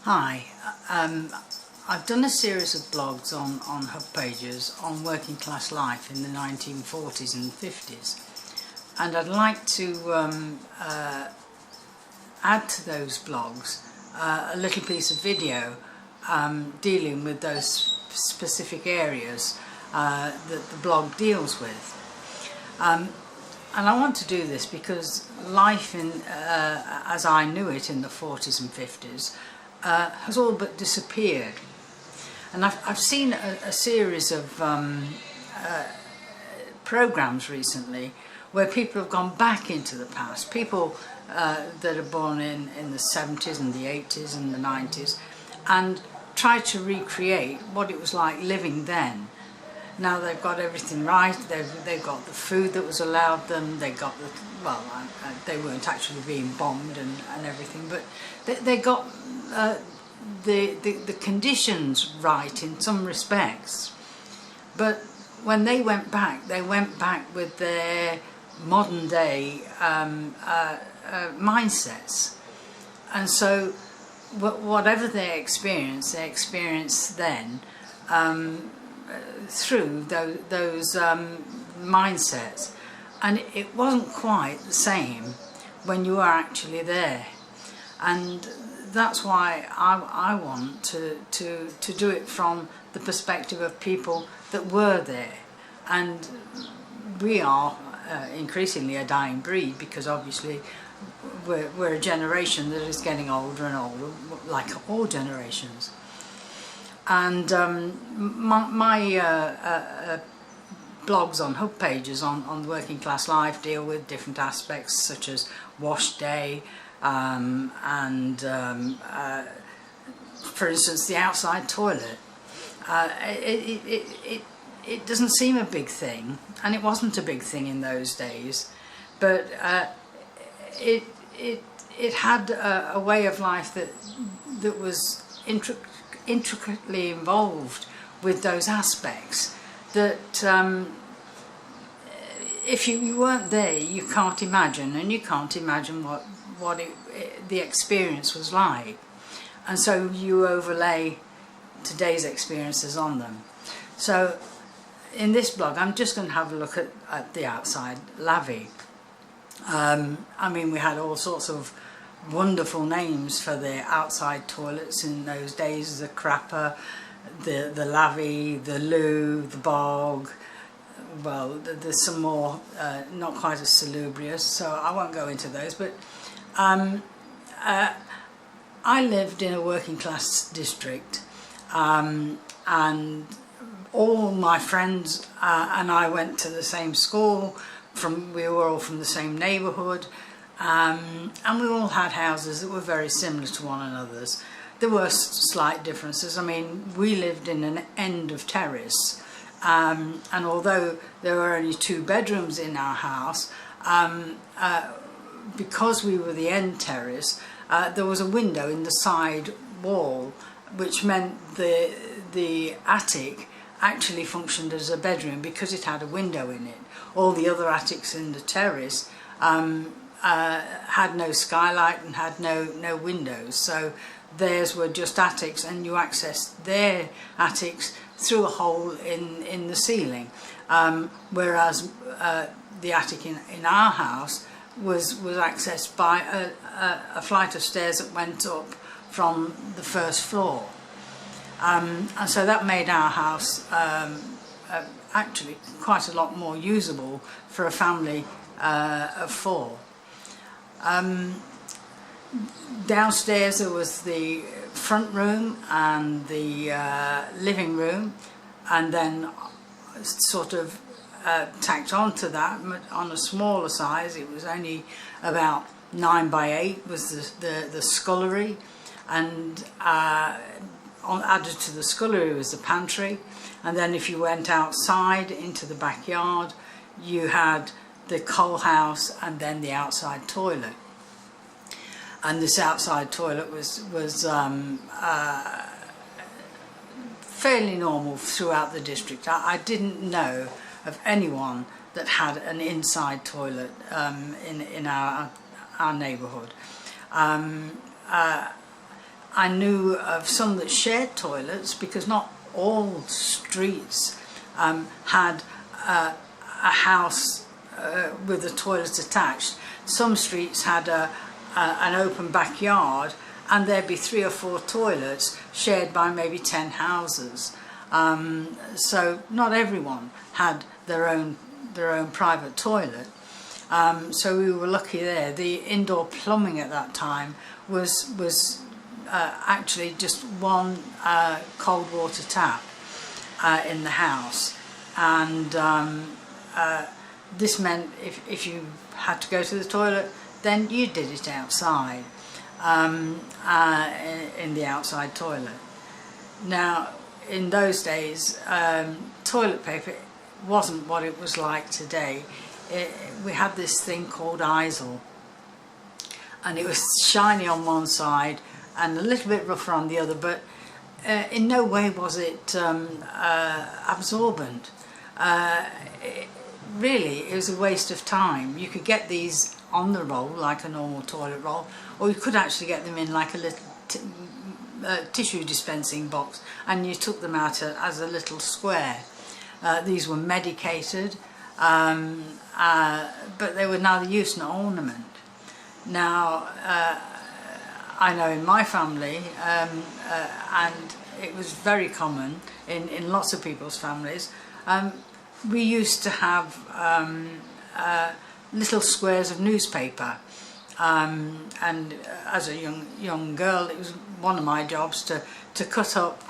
Hi, I've done a series of blogs on hub pages on working class life in the 1940s and 50s, and I'd like to add to those blogs a little piece of video dealing with those specific areas that the blog deals with. And I want to do this because life as I knew it in the 40s and 50s has all but disappeared. And I've seen a series of programs recently where people have gone back into the past, people that are born in the 70s and the 80s and the 90s, and tried to recreate what it was like living then. Now they've got everything right, they've got the food that was allowed them, they got the, well, they weren't actually being bombed and everything, but they got the conditions right in some respects. But when they went back with their modern day mindsets. And so whatever they experienced then through those mindsets, and it wasn't quite the same when you were actually there. And that's why I want to do it from the perspective of people that were there. And we are increasingly a dying breed, because obviously we're a generation that is getting older and older, like all generations. And my blogs on hub pages on working class life deal with different aspects such as wash day, and for instance the outside toilet. It doesn't seem a big thing, and it wasn't a big thing in those days, but it had a way of life that was intricately involved with those aspects that if you weren't there, you can't imagine, and you can't imagine what the experience was like. And so you overlay today's experiences on them. So in this blog I'm just going to have a look at the outside lavvy. I mean, we had all sorts of wonderful names for the outside toilets in those days: the crapper, the lavvy, the loo, the bog. Well, there's some more not quite as salubrious, so I won't go into those, but I lived in a working class district, and all my friends and I went to the same school. We were all from the same neighbourhood, and we all had houses that were very similar to one another's. There were slight differences. I mean, we lived in an end of terrace, and although there were only 2 bedrooms in our house, because we were the end terrace, there was a window in the side wall, which meant the attic actually functioned as a bedroom because it had a window in it. All the other attics in the terrace had no skylight and had no windows, so theirs were just attics, and you accessed their attics through a hole in the ceiling, whereas the attic in our house was accessed by a flight of stairs that went up from the first floor. And so that made our house actually quite a lot more usable for a family of 4. Downstairs there was the front room and the living room, and then sort of tacked onto that on a smaller size, it was only about 9 by 8, was the scullery, and added to the scullery was the pantry. And then if you went outside into the backyard, you had the coal house and then the outside toilet. And this outside toilet was fairly normal throughout the district. I didn't know of anyone that had an inside toilet in our neighbourhood. I knew of some that shared toilets, because not all streets had a house with a toilet attached. Some streets had an open backyard, and there'd be 3 or 4 toilets shared by maybe 10 houses. So not everyone had their own private toilet. So we were lucky there. The indoor plumbing at that time was actually just one cold water tap in the house, and this meant if you had to go to the toilet, then you did it outside, in the outside toilet. Now, in those days, toilet paper wasn't what it was like today. We had this thing called Isel, and it was shiny on one side and a little bit rougher on the other, but in no way was it absorbent. Really, it was a waste of time. You could get these on the roll like a normal toilet roll, or you could actually get them in like a little tissue dispensing box, and you took them out as a little square. These were medicated, but they were neither use nor ornament. Now, I know in my family, and it was very common in lots of people's families, we used to have little squares of newspaper, and as a young girl, it was one of my jobs to cut up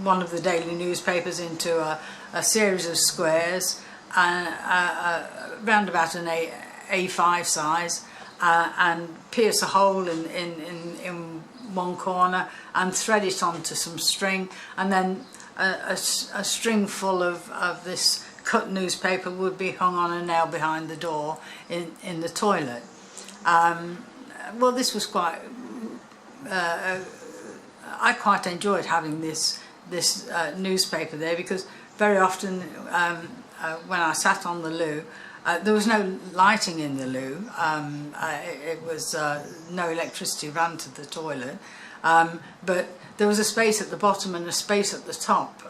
one of the daily newspapers into a series of squares, round about an A5 size, and pierce a hole in one corner and thread it onto some string, and then a string full of this cut newspaper would be hung on a nail behind the door in the toilet. Well, this was quite... I quite enjoyed having this newspaper there, because very often when I sat on the loo, there was no lighting in the loo. It was no electricity ran to the toilet, but there was a space at the bottom and a space at the top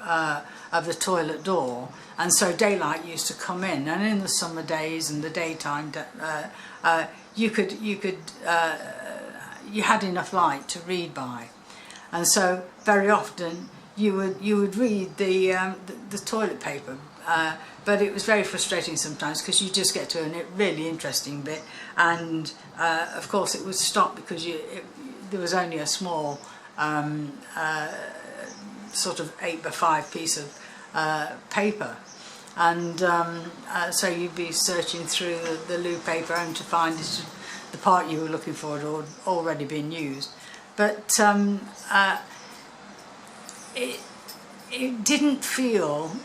of the toilet door, and so daylight used to come in. And in the summer days and the daytime, you had enough light to read by, and so very often you would read the toilet paper. But it was very frustrating sometimes, because you just get to a really interesting bit, and of course it would stop because there was only a small sort of 8x5 piece of paper, and so you'd be searching through the loo paper only to find the part you were looking for had already been used. But it didn't feel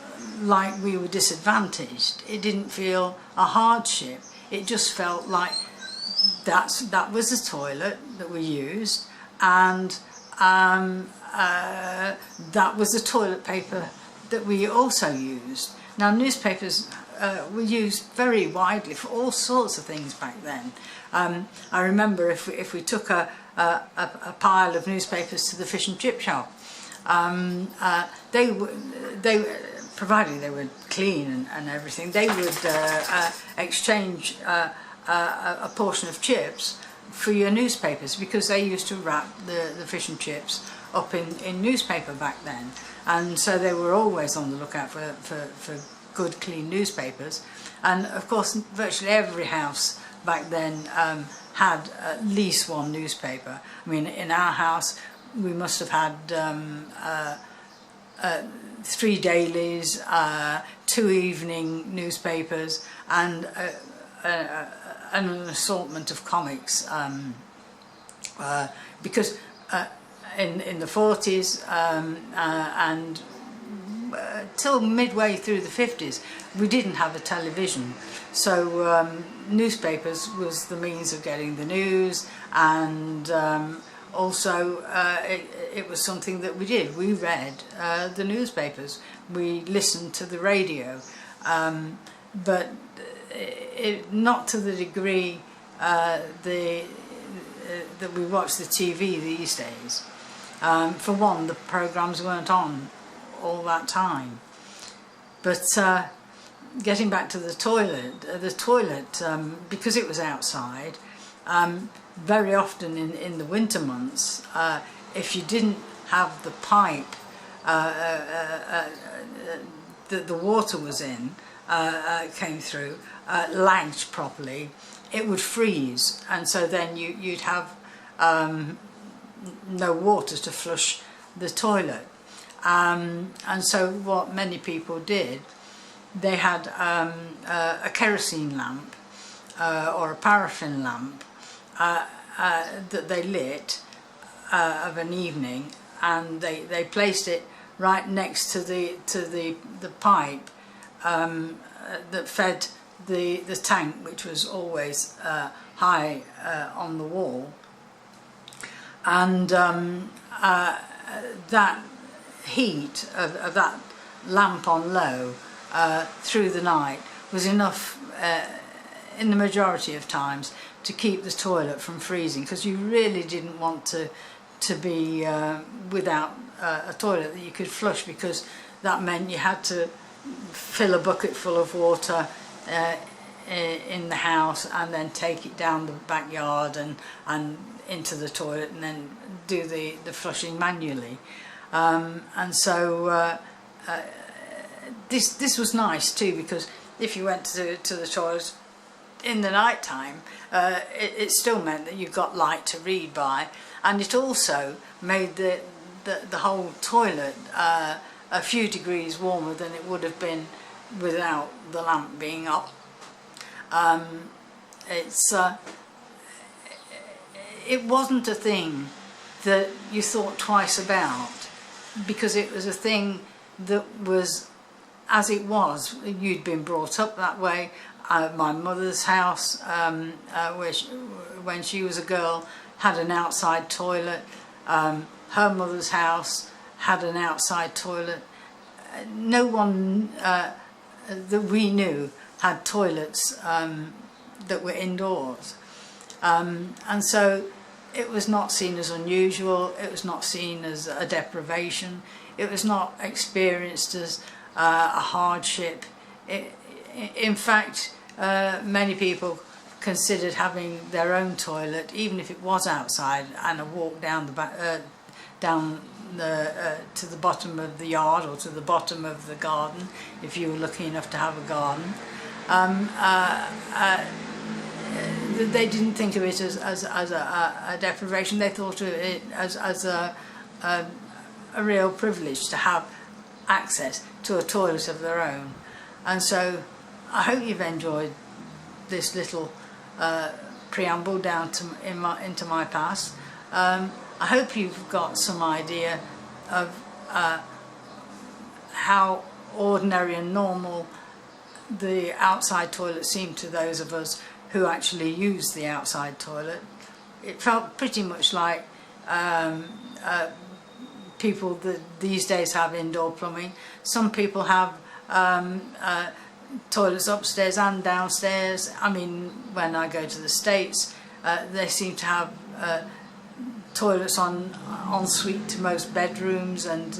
like we were disadvantaged. It didn't feel a hardship. It just felt like that was the toilet that we used, and that was the toilet paper that we also used. Now, newspapers were used very widely for all sorts of things back then. I remember if we took a pile of newspapers to the fish and chip shop, they providing they were clean and everything, they would exchange a portion of chips for your newspapers, because they used to wrap the fish and chips up in newspaper back then, and so they were always on the lookout for good clean newspapers. And of course virtually every house back then had at least one newspaper. I mean, in our house we must have had 3 dailies, 2 evening newspapers, and an assortment of comics, because in the 40s and till midway through the 50s we didn't have a television, so newspapers was the means of getting the news, and also it was something that we did. We read the newspapers, we listened to the radio, but not to the degree the that we watch the TV these days. For one, the programmes weren't on all that time. But getting back to the toilet, because it was outside, very often in the winter months, if you didn't have the pipe that the water was in, came through, lagged properly, it would freeze, and so then you'd have no water to flush the toilet. And so what many people did, they had a kerosene lamp or a paraffin lamp that they lit of an evening, and they placed it right next to the pipe that fed the tank, which was always high on the wall, and that heat of that lamp on low through the night was enough in the majority of times to keep the toilet from freezing, because you really didn't want to be without a toilet that you could flush, because that meant you had to fill a bucket full of water in the house and then take it down the backyard and into the toilet and then do the flushing manually. And so this was nice too, because if you went to the toilet in the night time, it still meant that you got light to read by, and it also made the whole toilet a few degrees warmer than it would have been without the lamp being up. It wasn't a thing that you thought twice about, because it was a thing that was as it was. You'd been brought up that way. My mother's house, when she was a girl, had an outside toilet. Her mother's house had an outside toilet. No one that we knew had toilets that were indoors. And so it was not seen as unusual, it was not seen as a deprivation, it was not experienced as a hardship. In fact, many people considered having their own toilet, even if it was outside, and a walk down the back, to the bottom of the yard or to the bottom of the garden, if you were lucky enough to have a garden. They didn't think of it as a deprivation. They thought of it as a real privilege to have access to a toilet of their own. And so I hope you've enjoyed this little preamble down into my past. I hope you've got some idea of how ordinary and normal the outside toilet seemed to those of us who actually used the outside toilet. It felt pretty much like people that these days have indoor plumbing. Some people have toilets upstairs and downstairs. I mean, when I go to the States, they seem to have toilets en suite to most bedrooms, and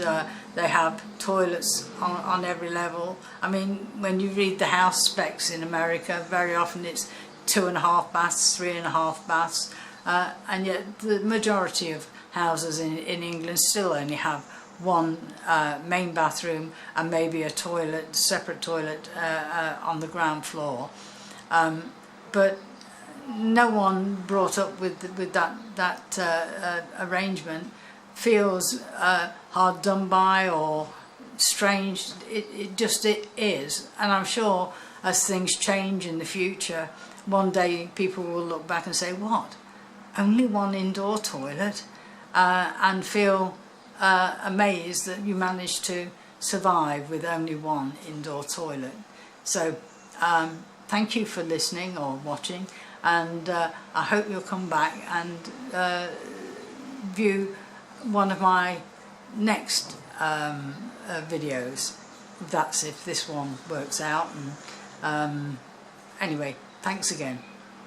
they have toilets on every level. I mean, when you read the house specs in America, very often it's 2.5 baths, 3.5 baths, and yet the majority of houses in England still only have one main bathroom and maybe a toilet, separate toilet on the ground floor. But no one brought up with that arrangement feels hard done by or strange. It just is, and I'm sure as things change in the future, one day people will look back and say, what, only one indoor toilet? And feel amazed that you managed to survive with only one indoor toilet. So thank you for listening or watching, and I hope you'll come back and view one of my next videos. That's if this one works out. And anyway, thanks again.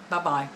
Bye bye.